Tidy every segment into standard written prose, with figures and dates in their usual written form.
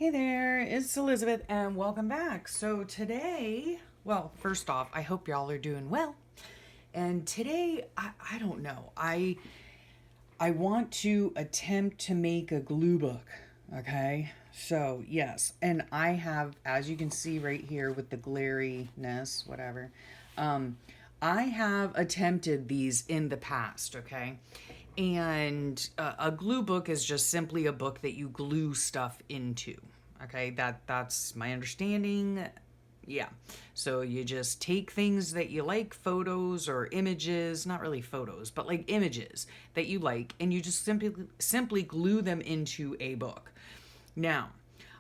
Hey there, it's Elizabeth and welcome back. So today, well, first off, I hope y'all are doing well. And today, I don't know. I want to attempt to make a glue book, okay? So, yes, and I have, as you can see right here with the glariness, whatever, um, I have attempted these in the past, okay? And a glue book is just simply a book that you glue stuff into, okay? That's my understanding. Yeah. So you just take things that you like, photos or images, not really photos, but like images that you like, and you just simply glue them into a book. Now,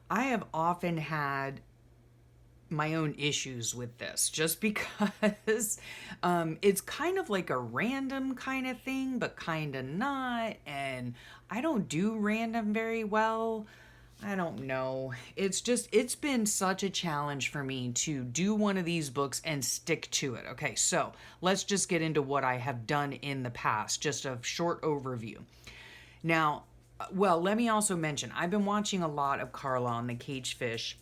I have often had my own issues with this just because it's kind of like a random kind of thing, but kind of not. And I don't do random very well. I don't know. It's been such a challenge for me to do one of these books and stick to it. Okay, so let's just get into what I have done in the past, just a short overview. Now, well, let me also mention I've been watching a lot of Carla on the Cage Fish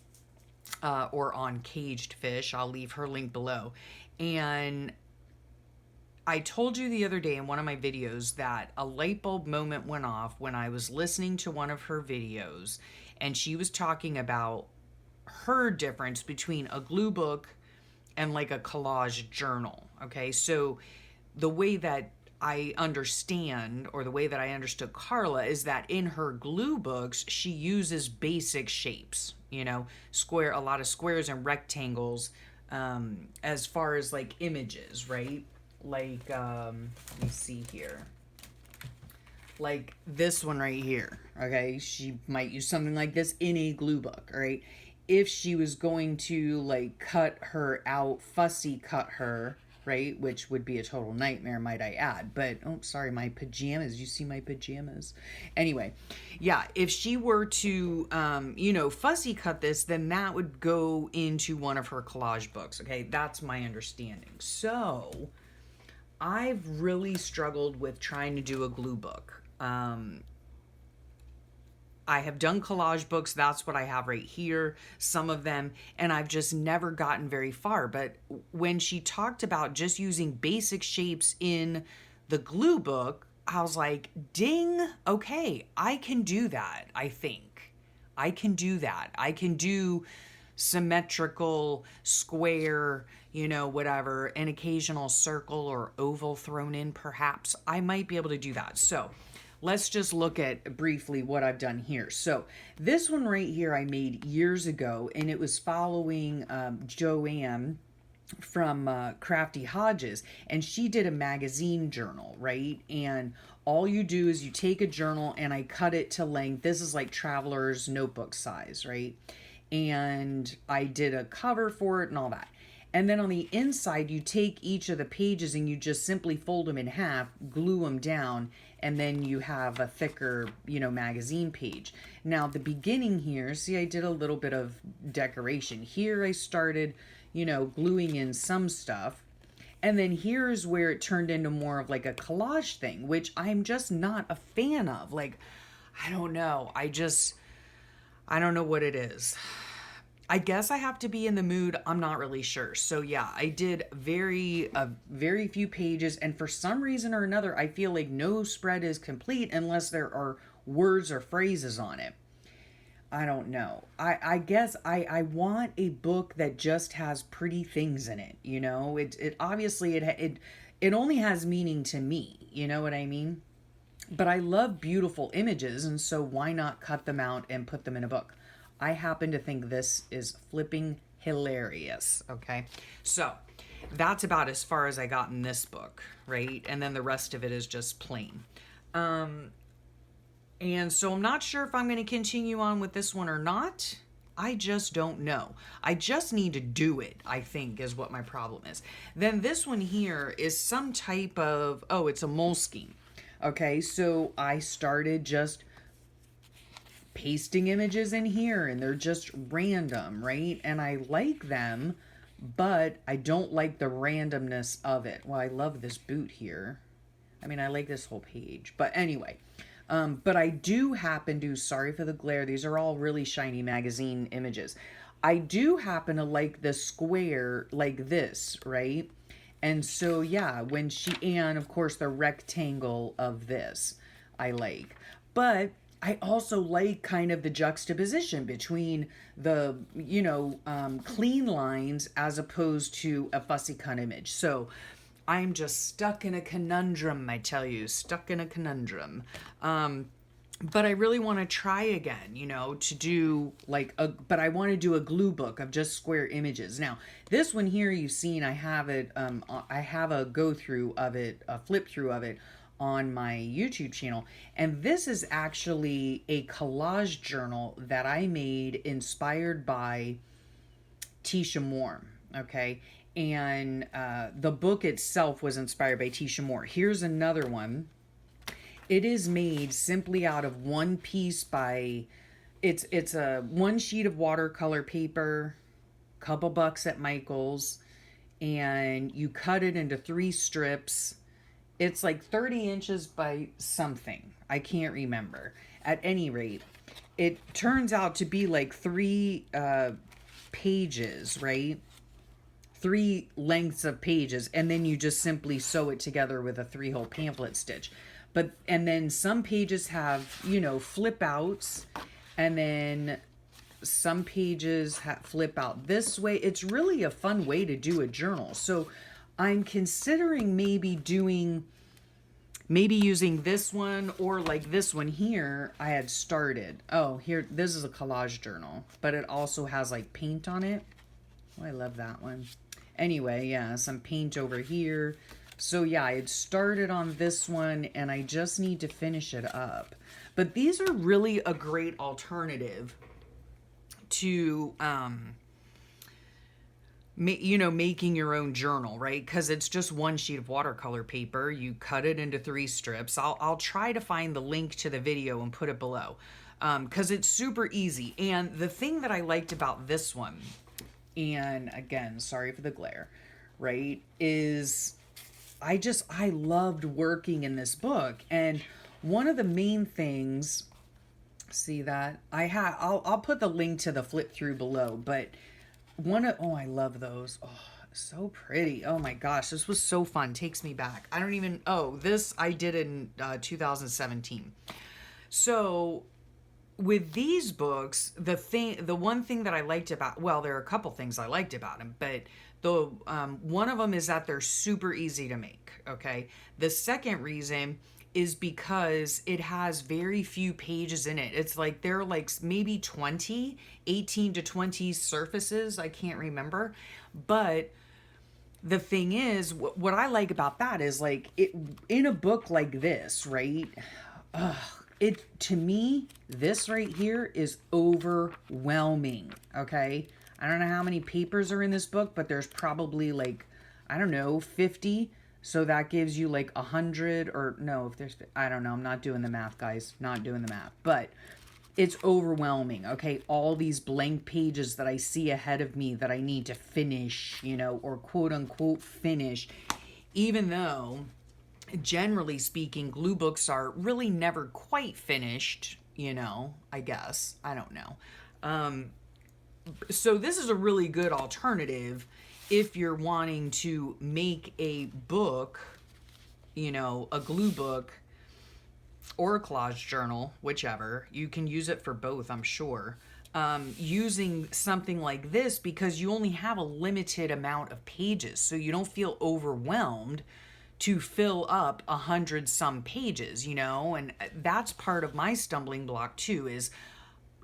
or on Caged Fish. I'll leave her link below. And I told you the other day in one of my videos that a light bulb moment went off when I was listening to one of her videos, and she was talking about her difference between a glue book and like a collage journal. Okay, so the way that I understand, or the way that I understood Carla, is that in her glue books, she uses basic shapes, square, a lot of squares and rectangles, as far as like images, right? Like, let me see here. Like this one right here, okay? She might use something like this in a glue book, all right? If she was going to like cut her out, fussy cut her, right? Which would be a total nightmare, might I add. But, oh, sorry, my pajamas. You see my pajamas. Anyway, yeah, if she were to, fussy cut this, then that would go into one of her collage books, okay? That's my understanding. So, I've really struggled with trying to do a glue book. I have done collage books. That's what I have right here, some of them, and I've just never gotten very far. But when she talked about just using basic shapes in the glue book, I was like, ding, okay, I can do that, I think. I can do that. I can do symmetrical, square, whatever, an occasional circle or oval thrown in, perhaps. I might be able to do that. So, let's just look at briefly what I've done here. So this one right here I made years ago, and it was following Joanne from Crafty Hodges, and she did a magazine journal, right? And all you do is you take a journal and I cut it to length. This is like traveler's notebook size, right? And I did a cover for it and all that. And then on the inside, you take each of the pages and you just simply fold them in half, glue them down, and then you have a thicker, magazine page. Now, the beginning here, see, I did a little bit of decoration. Here I started, gluing in some stuff. And then here's where it turned into more of like a collage thing, which I'm just not a fan of. Like, I don't know. I don't know what it is. I guess I have to be in the mood. I'm not really sure. So yeah, I did very few pages, and for some reason or another, I feel like no spread is complete unless there are words or phrases on it. I don't know. I guess I want a book that just has pretty things in it. It obviously it only has meaning to me. You know what I mean? But I love beautiful images, and so why not cut them out and put them in a book? I happen to think this is flipping hilarious, okay? So, that's about as far as I got in this book, right? And then the rest of it is just plain. And so I'm not sure if I'm going to continue on with this one or not. I just don't know. I just need to do it, I think, is what my problem is. Then this one here is some type of, oh, it's a Moleskine. Okay, so I started just pasting images in here, and they're just random, right? And I like them, but I don't like the randomness of it. Well, I love this boot here. I mean, I like this whole page. But anyway, But I do happen to, sorry for the glare, these are all really shiny magazine images. I do happen to like the square like this, right? And so, yeah, and of course the rectangle of this I like. But I also like kind of the juxtaposition between the, clean lines as opposed to a fussy cut image. So I'm just stuck in a conundrum, I tell you, stuck in a conundrum. But I really want to try again, to do but I want to do a glue book of just square images. Now, this one here you've seen, I have it, I have a go through of it, a flip through of it on my YouTube channel. And this is actually a collage journal that I made inspired by Tisha Moore. Okay. And the book itself was inspired by Tisha Moore. Here's another one. It is made simply out of one piece it's a one sheet of watercolor paper, couple bucks at Michael's, and you cut it into 3 strips. It's like 30 inches by something. I can't remember. At any rate, it turns out to be like 3 pages, right? 3 lengths of pages, and then you just simply sew it together with a 3-hole pamphlet stitch. And then some pages have, flip outs, and then some pages flip out this way. It's really a fun way to do a journal. So I'm considering maybe using this one, or like this one here I had started. Oh, here, this is a collage journal, but it also has like paint on it. Oh, I love that one. Anyway, yeah, some paint over here. So yeah, I had started on this one and I just need to finish it up. But these are really a great alternative to, making your own journal, right? Because it's just one sheet of watercolor paper. You cut it into 3 strips. I'll try to find the link to the video and put it below, because it's super easy. And the thing that I liked about this one, and again, sorry for the glare, right, is I loved working in this book. And one of the main things, see that I'll put the link to the flip through below, but I love those. Oh, so pretty. Oh my gosh, this was so fun. Takes me back. This I did in 2017. So with these books, the one thing that I liked about, well, there are a couple things I liked about them, but one of them is that they're super easy to make. Okay. The second reason is because it has very few pages in it. It's like there are like maybe 18 to 20 surfaces. I can't remember. But the thing is, what I like about that is like in a book like this, right? To me, this right here is overwhelming. Okay. I don't know how many papers are in this book, but there's probably like, I don't know, 50. So that gives you like 100, or no, if there's, I don't know. I'm not doing the math, guys. Not doing the math, but it's overwhelming. Okay. All these blank pages that I see ahead of me that I need to finish, or quote unquote finish, even though generally speaking, glue books are really never quite finished, I guess. I don't know. So this is a really good alternative if you're wanting to make a book, a glue book or a collage journal, whichever. You can use it for both, I'm sure. Using something like this, because you only have a limited amount of pages, so you don't feel overwhelmed to fill up 100 some pages, and that's part of my stumbling block too, is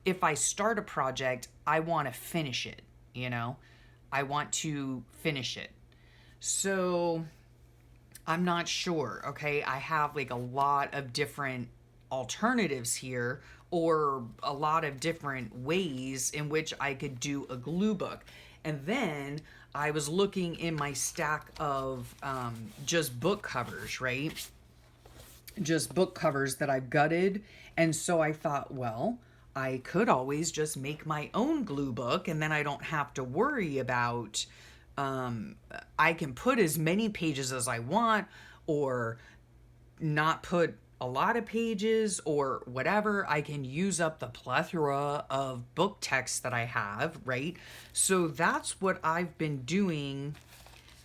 if I start a project, I want to finish it, I want to finish it. So I'm not sure. Okay. I have like a lot of different alternatives here, or a lot of different ways in which I could do a glue book. And then I was looking in my stack of just book covers, right? Just book covers that I've gutted. And so I thought, well, I could always just make my own glue book, and then I don't have to worry about, I can put as many pages as I want, or not put a lot of pages or whatever, I can use up the plethora of book text that I have, right? So that's what I've been doing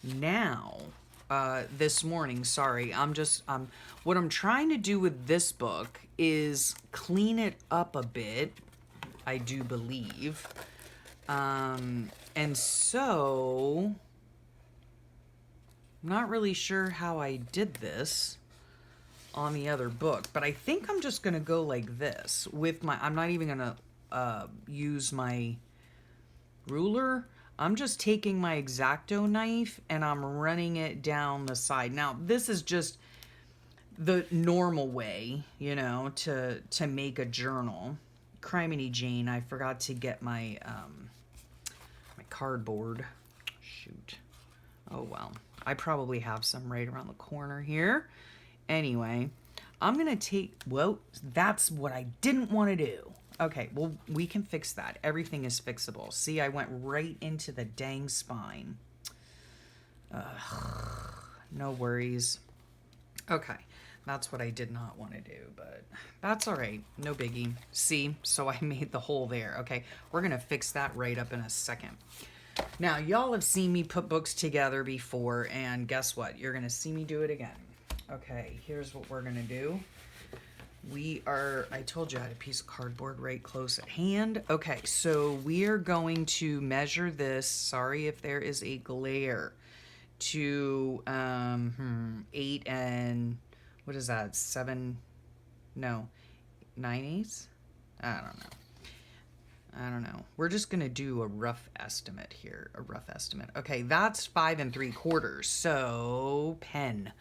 now. This morning, sorry, what I'm trying to do with this book is clean it up a bit, I do believe. And so I'm not really sure how I did this on the other book, but I think I'm just gonna go like this with I'm not even gonna use my ruler. I'm just taking my X-Acto knife and I'm running it down the side. Now, this is just the normal way, you know, to make a journal. Criminy Jane, I forgot to get my my cardboard. Shoot. Oh well. I probably have some right around the corner here. Anyway, I'm gonna well, that's what I didn't want to do. Okay, well, we can fix that. Everything is fixable. See, I went right into the dang spine. No worries. Okay, that's what I did not want to do, but that's all right. No biggie. See, so I made the hole there. Okay, we're going to fix that right up in a second. Now, y'all have seen me put books together before, and guess what? You're going to see me do it again. Okay, here's what we're going to do. I told you I had a piece of cardboard right close at hand. Okay, so we are going to measure this, sorry if there is a glare, to 8 and, what is that, 7, no, 9/8? I don't know. We're just going to do a rough estimate here, Okay, that's 5 3/4, so pen.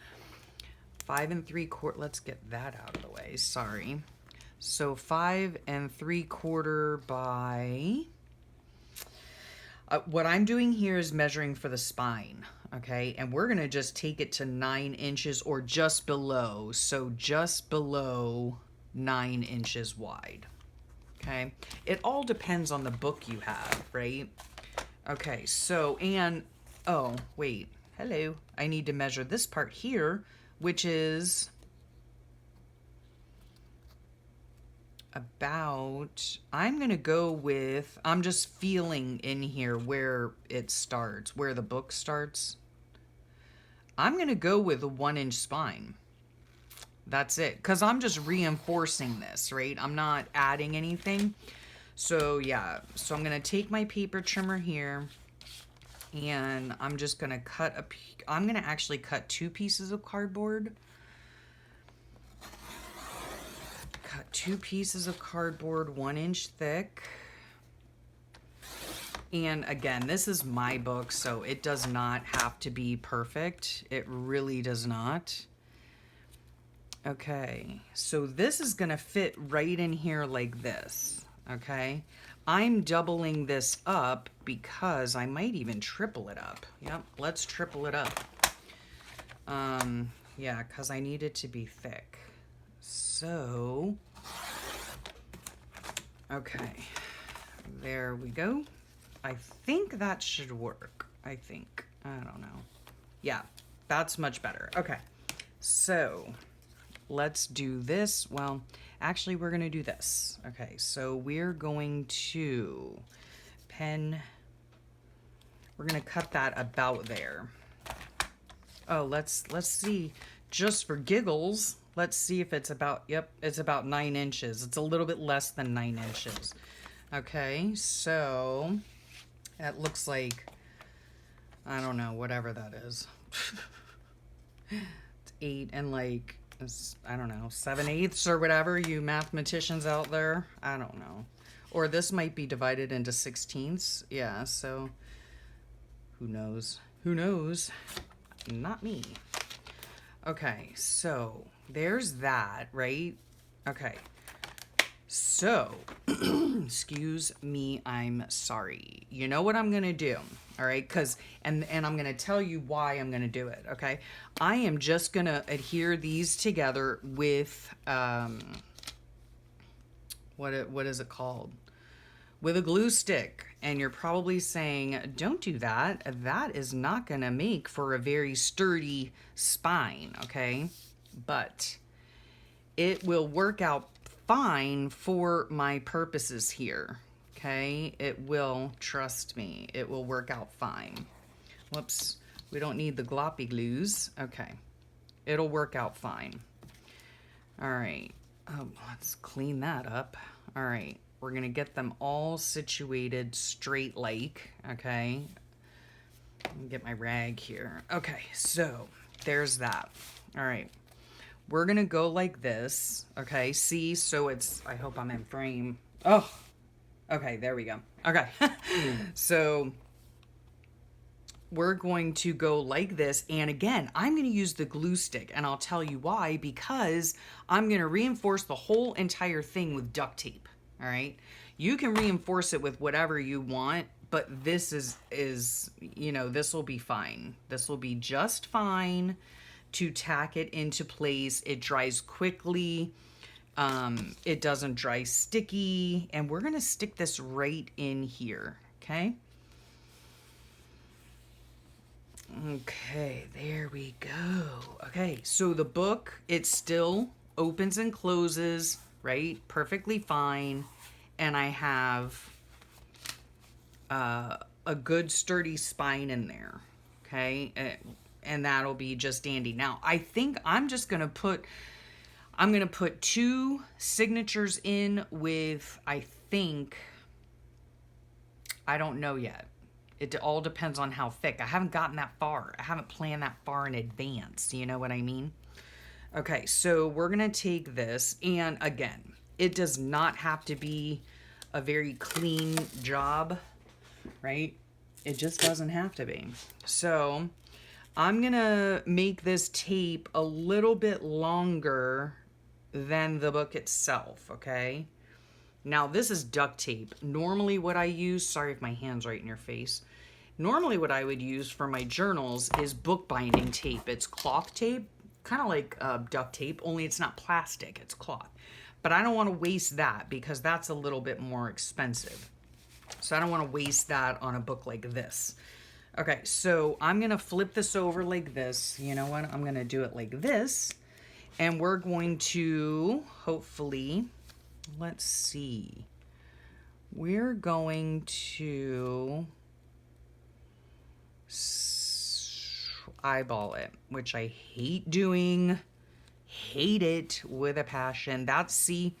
5 3/4, let's get that out of the way, sorry. So 5 3/4 by, what I'm doing here is measuring for the spine, okay? And we're gonna just take it to 9 inches or just below, so just below 9 inches wide, okay? It all depends on the book you have, right? Okay, so, and, oh, wait, hello. I need to measure this part here, which is about, I'm going to go with, I'm just feeling in here where it starts, where the book starts. I'm going to go with a 1-inch spine. That's it, because I'm just reinforcing this, right? I'm not adding anything. So yeah, so I'm going to take my paper trimmer here, and I'm just going to I'm going to actually cut 2 pieces of cardboard. Cut 2 pieces of cardboard 1 inch thick. And again, this is my book, so it does not have to be perfect. It really does not. Okay, so this is going to fit right in here like this, okay? I'm doubling this up because I might even triple it up. Yep, let's triple it up. Yeah, because I need it to be thick. So, okay, there we go. I think that should work. I don't know. Yeah, that's much better. Okay, so let's do this. Well, actually, we're going to do this. Okay, so we're going to we're going to cut that about there. Oh, let's see, just for giggles, let's see if it's about, yep, it's about 9 inches. It's a little bit less than 9 inches. Okay, so that looks like, I don't know, whatever that is. It's 8 and like, I don't know, 7/8 or whatever, you mathematicians out there. I don't know. Or this might be divided into 16ths. Yeah, so who knows? Who knows? Not me. Okay, so there's that, right? Okay. So, excuse me, I'm sorry. You know what I'm going to do, all right? And I'm going to tell you why I'm going to do it, okay? I am just going to adhere these together with, what is it called? With a glue stick. And you're probably saying, don't do that. That is not going to make for a very sturdy spine, okay? But it will work out fine for my purposes here. Okay, it will, trust me, it will work out fine. Whoops, we don't need the gloppy glues. Okay, it'll work out fine. All right, let's clean that up. All right, we're gonna get them all situated straight like, okay? Let me get my rag here. Okay, so there's that. All right, we're gonna go like this, okay? See, so it's, I hope I'm in frame. Oh, okay, there we go. Okay, so we're going to go like this. And again, I'm going to use the glue stick, and I'll tell you why, because I'm going to reinforce the whole entire thing with duct tape. All right. You can reinforce it with whatever you want, but this is, you know, this will be fine. This will be just fine to tack it into place. It dries quickly. It doesn't dry sticky, and we're going to stick this right in here. Okay. Okay, there we go. Okay, so the book, it still opens and closes, right? Perfectly fine. And I have a good sturdy spine in there. Okay, and that'll be just dandy. Now, I think I'm just going to put, I'm going to put 2 signatures in with, I think, I don't know yet. It all depends on how thick. I haven't gotten that far. I haven't planned that far in advance. You know what I mean? Okay, so we're going to take this. And again, it does not have to be a very clean job, right? It just doesn't have to be. So I'm going to make this tape a little bit longer than the book itself, okay? Now, this is duct tape. Normally what I use, sorry if my hand's right in your face. Normally what I would use for my journals is bookbinding tape. It's cloth tape, kind of like duct tape, only it's not plastic, it's cloth. But I don't want to waste that because that's a little bit more expensive. So I don't want to waste that on a book like this. Okay, so I'm going to flip this over like this. You know what? I'm going to do it like this. And we're going to, hopefully, let's see. We're going to eyeball it, which I hate doing. Hate it with a passion. That's, see,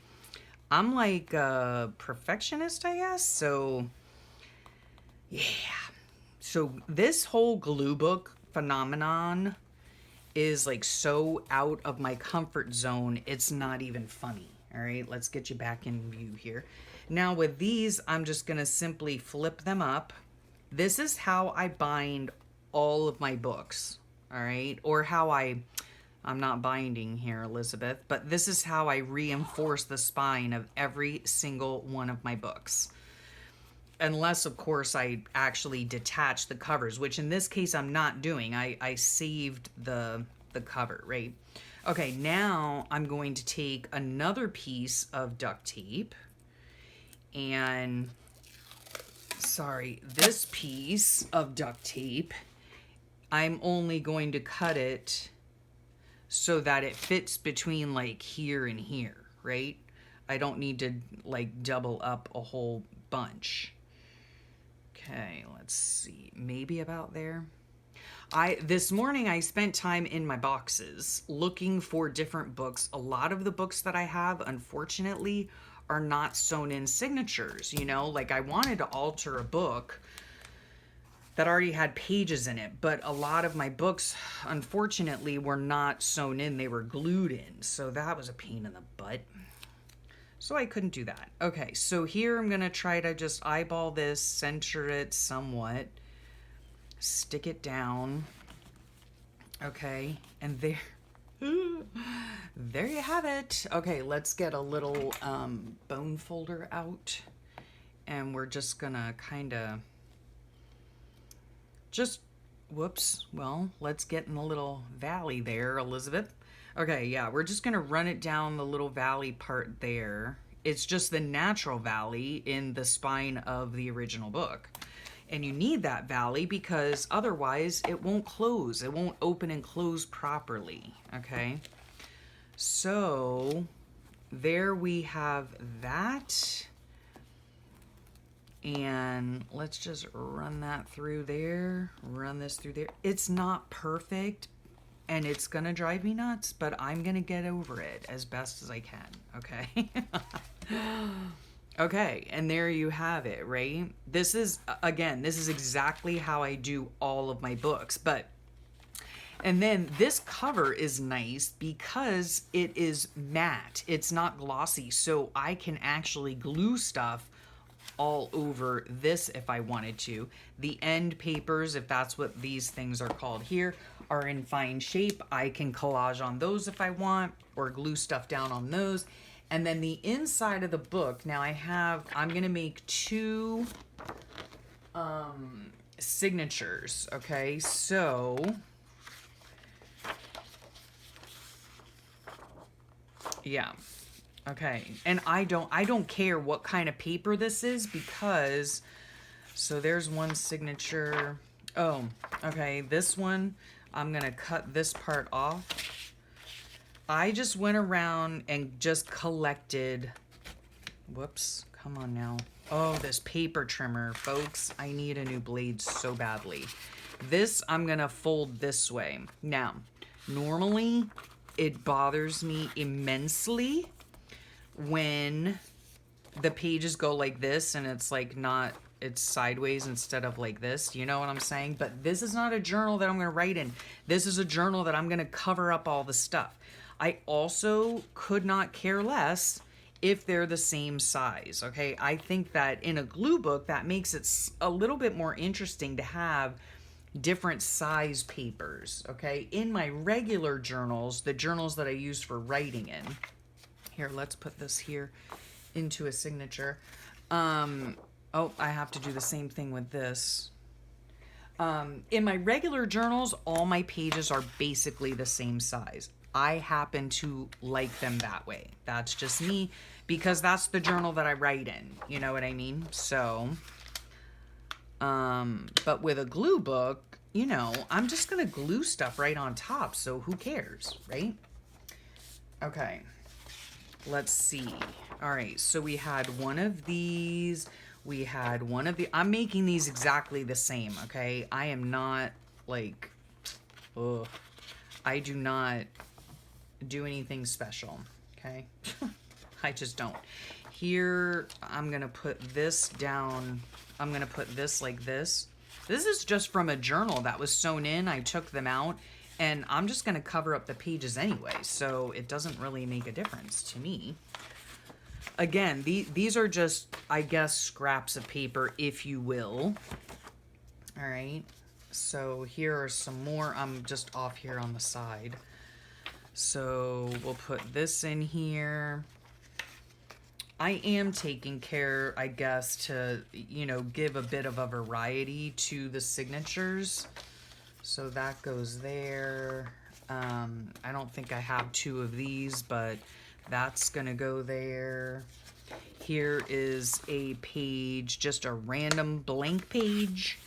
I'm like a perfectionist, I guess. So, yeah. So this whole glue book phenomenon is like so out of my comfort zone, it's not even funny. All right, let's get you back in view here. Now with these, I'm just gonna simply flip them up. This is how I bind all of my books, all right? Or how I'm not binding here, Elizabeth, but this is how I reinforce the spine of every single one of my books. Unless, of course, I actually detach the covers, which in this case I'm not doing. I saved the cover, right? Okay, now I'm going to take another piece of duct tape and, sorry, this piece of duct tape, I'm only going to cut it so that it fits between like here and here, right? I don't need to like double up a whole bunch. Okay, let's see, maybe about there. This morning I spent time in my boxes looking for different books. A lot of the books that I have, unfortunately, are not sewn in signatures, you know? Like I wanted to alter a book that already had pages in it, but a lot of my books, unfortunately, were not sewn in. They were glued in, so that was a pain in the butt. So I couldn't do that. Okay, so here I'm gonna try to just eyeball this, center it somewhat, stick it down. Okay, and there, there you have it. Okay, let's get a little bone folder out, and we're just gonna kind of just, whoops, well, let's get in a little valley there, Elizabeth. Okay, yeah, we're just gonna run it down the little valley part there. It's just the natural valley in the spine of the original book. And you need that valley because otherwise it won't close. It won't open and close properly, okay? So there we have that. And let's just run that through there, run this through there. It's not perfect and it's gonna drive me nuts, but I'm gonna get over it as best as I can, okay? Okay, and there you have it, right? This is, again, this is exactly how I do all of my books, and then this cover is nice because it is matte. It's not glossy, so I can actually glue stuff all over this if I wanted to. The end papers, if that's what these things are called here, are in fine shape. I can collage on those if I want, or glue stuff down on those. And then the inside of the book, now I'm gonna make 2 signatures, okay? So, yeah. Okay. And I don't care what kind of paper this is because, so there's one signature. Oh, okay. This one, I'm going to cut this part off. I just went around and just collected, whoops, come on now. Oh, this paper trimmer, folks. I need a new blade so badly. This, I'm going to fold this way. Now, normally it bothers me immensely when the pages go like this and it's like not, it's sideways instead of like this. You know what I'm saying? But this is not a journal that I'm going to write in. This is a journal that I'm going to cover up all the stuff. I also could not care less if they're the same size, okay? I think that in a glue book, that makes it a little bit more interesting to have different size papers, okay? In my regular journals, the journals that I use for writing in, here, let's put this here into a signature. Oh, I have to do the same thing with this. In my regular journals, all my pages are basically the same size. I happen to like them that way. That's just me because that's the journal that I write in. You know what I mean? So, but with a glue book, you know, I'm just going to glue stuff right on top. So who cares, right? Okay. Let's see. All right. So we had one of these. We had one of the, I'm making these exactly the same. Okay. I am not like, ugh. I do not do anything special, okay? I just don't. Here, I'm gonna put this down. I'm gonna put this like this. This is just from a journal that was sewn in. I took them out, and I'm just gonna cover up the pages anyway, so it doesn't really make a difference to me. Again, these are just, I guess, scraps of paper, if you will. All right, so here are some more. I'm just off here on the side. So we'll put this in here. I am taking care, I guess, to, you know, give a bit of a variety to the signatures. So that goes there. I don't think I have 2 of these, but that's gonna go there. Here is a page, just a random blank page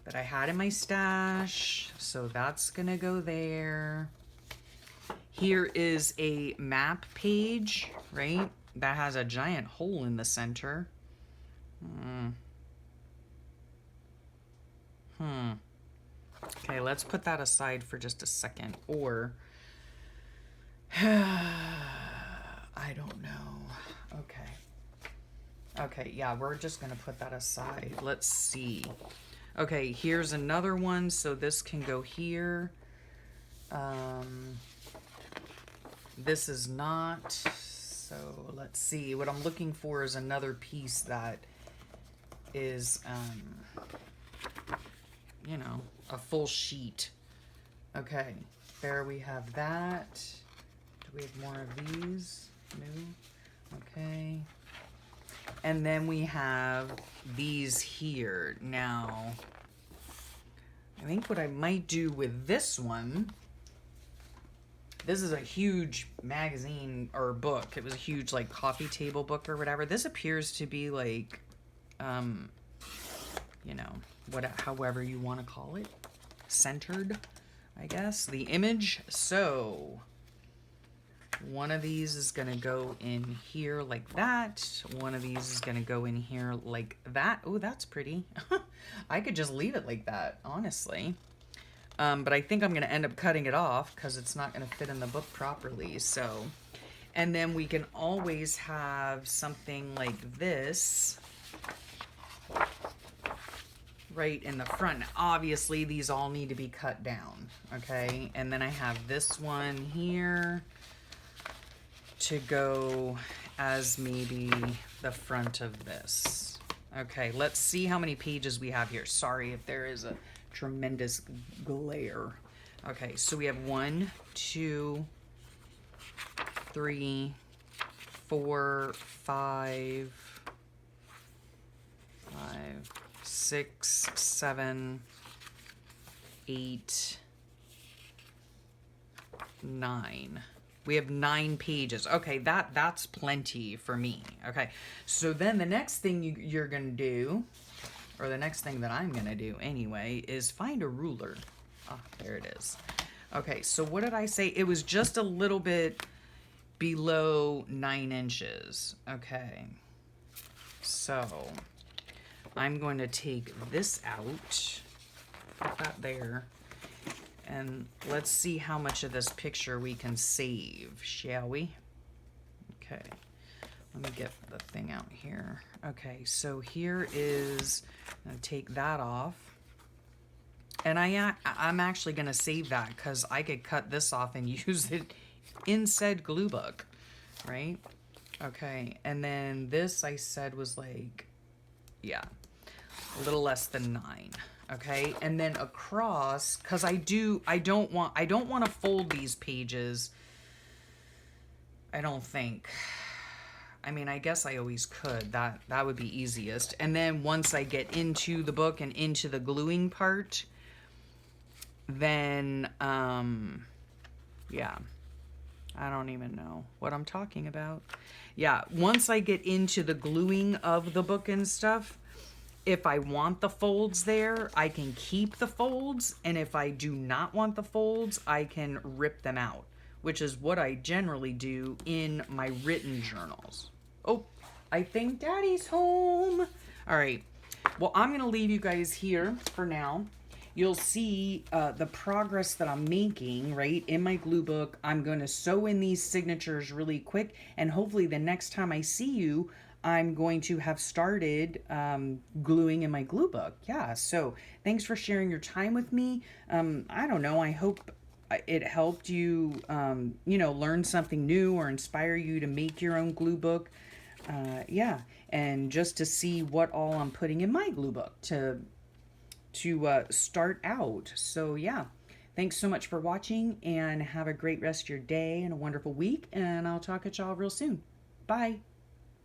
that I had in my stash. So that's gonna go there. Here is a map page, right? That has a giant hole in the center. Okay, let's put that aside for just a second. Or, I don't know. Okay, yeah, we're just gonna put that aside. Let's see. Okay, here's another one. So this can go here. This is not, so let's see. What I'm looking for is another piece that is, you know, a full sheet. Okay, there we have that. Do we have more of these? No? Okay. And then we have these here. Now, I think what I might do with this one, this is a huge magazine or book. It was a huge like coffee table book or whatever. This appears to be like, you know, however you want to call it, centered, I guess, the image. So One of these is going to go in here like that. One of these is going to go in here like that. Oh, that's pretty. I could just leave it like that, honestly. But I think I'm going to end up cutting it off because it's not going to fit in the book properly. So, and then we can always have something like this right in the front. Obviously, these all need to be cut down, okay? And then I have this one here to go as maybe the front of this. Okay, let's see how many pages we have here. Sorry if there is a tremendous glare. Okay, so we have 1, 2, 3, 4, 5, 6, 7, 8, 9. We have 9 pages. Okay, that's plenty for me. Okay, so then the next thing you're gonna do, or the next thing that I'm gonna do anyway, is find a ruler. Ah, there it is. Okay, so what did I say? It was just a little bit below 9 inches. Okay, so I'm going to take this out, put that there, and let's see how much of this picture we can save, shall we? Okay, let me get the thing out here. Okay, so here is, I'm gonna take that off. And I'm actually gonna save that because I could cut this off and use it in said glue book, right? Okay, and then this I said was like, yeah, a little less than 9. Okay, and then across, because I don't want to fold these pages. I don't think. I mean, I guess I always could. That would be easiest. And then once I get into the book and into the gluing part, then yeah, I don't even know what I'm talking about. Yeah, once I get into the gluing of the book and stuff, if I want the folds there, I can keep the folds, and if I do not want the folds, I can rip them out, which is what I generally do in my written journals. Oh, I think Daddy's home. All right, well, I'm gonna leave you guys here for now. You'll see the progress that I'm making, right, in my glue book. I'm gonna sew in these signatures really quick, and hopefully the next time I see you, I'm going to have started gluing in my glue book. Yeah, so thanks for sharing your time with me. I don't know, I hope it helped you, you know, learn something new or inspire you to make your own glue book. Yeah, and just to see what all I'm putting in my glue book to start out. So yeah, thanks so much for watching, and have a great rest of your day and a wonderful week, and I'll talk at y'all real soon. Bye.